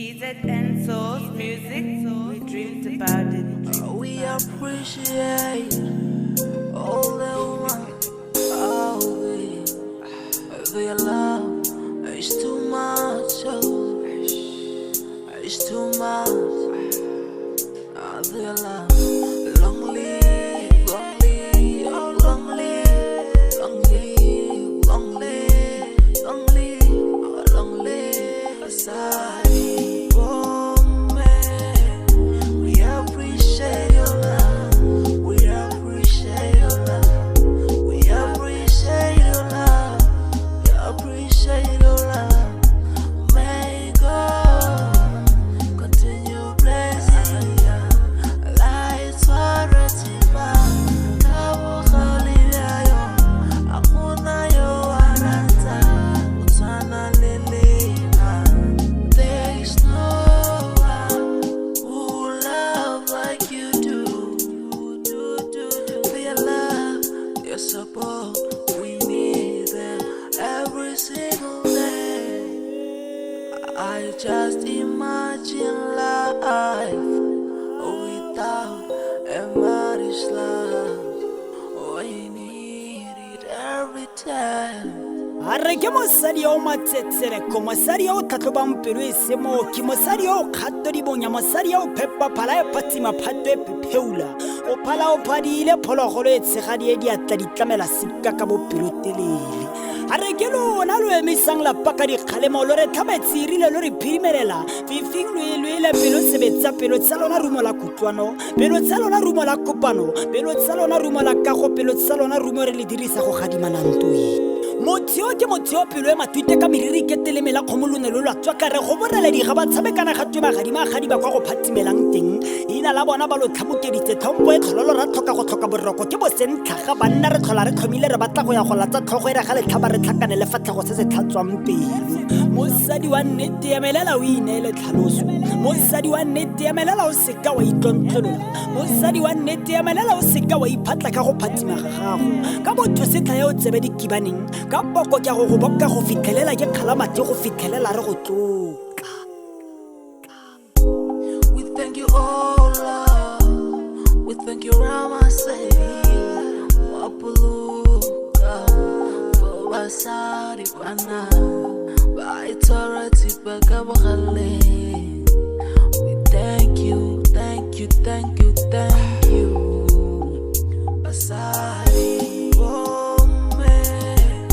TZN Soul's music, we dreamed about it. We appreciate all the one. Oh, their love is too much. Oh, it's too much. Their love, long live, long live, oh, long live, long live, long live, long live, oh, long live. Asadi, oh man, we appreciate your love. We appreciate your love. We appreciate your love. We appreciate your love. May God continue blessing you. Lights are retima, Cabo Khaliayo, Akuna yo Aranta, Utana Lilina. There is no one who love like you do. Their love, their support, we need them every single day. I just imagine life without a marriage love. Oh, I need it every time. Arre ke mosadi o matsetsere ko mosadi o tlhatlhoba mpelo e se mooki mosadi o kgato di bonya mosadi o phepa phala e phatsima phato e phepheula o phala o phadile phologolo e tshegadi e diatla di tlamela sika ka bophelo telele arre ke lona lo emisang lapa ka dikgalemo lo re tlhametserile lo re phirimelela fifing lo ile pelo sebetsa pelo tsa lona rumo la kutlwano pelo tsa lona rumo la kopano pelo tsa lona rumo la kago pelo tsa lona rumo re le dirisa go gadimana ntoi Motho ke motho pelo e matute ka meriri ke teleme la khomolone lo lwa tswa ka re go boreledi ga ba tshabekana ga twe magadi ba kwa go phatimelang teng ina la bona ba lo tlhabokeditse thompo e tlhololo ra tlhoka go tlhoka boroko ke bosentlhaga banna re tlhola re tlhomile re batla go ya go latsa tlhogo e re ga le tlhaba re tlhakane le fatlhago se se tlhatswang pelo mosadi wa nnete ya melela o ineele tlhaloso mosadi wa nnete ya melela o seka wa itlontlolola mosadi wa nnete ya melela o seka wa iphatla ka go phatima ga gago ka botho se tlhaye o tsebe dikibaneng ka poko ke go boka go fitlhelela ke kgalamate go fitlhelela re go tloka We thank you, oh Lord. We thank you, Ramasedi, Wapuluka, for Basari Bana, Baitorati Bakabuhale. We thank you, thank you, thank you, thank you, Basari. Oh man,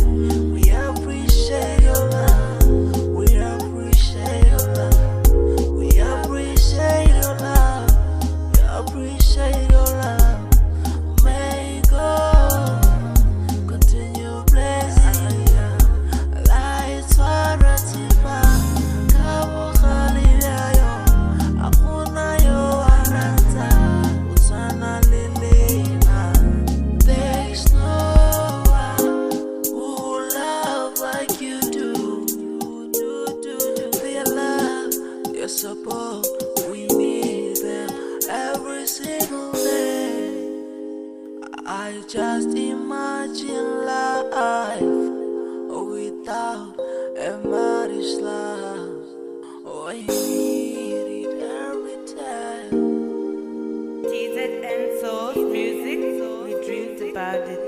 we appreciate your love. We appreciate your love. We appreciate your love. We appreciate your love. May God continue blessing you. Lights are retima, Cabo Khaliayo, Akuna yo Aranta, Utana Lilina. There is no one who love like you do. Their love, their support, we need them every single day. I just imagine life without a marriage love. Oh, I need it every time. TZN Soul's music, we dreamed about it.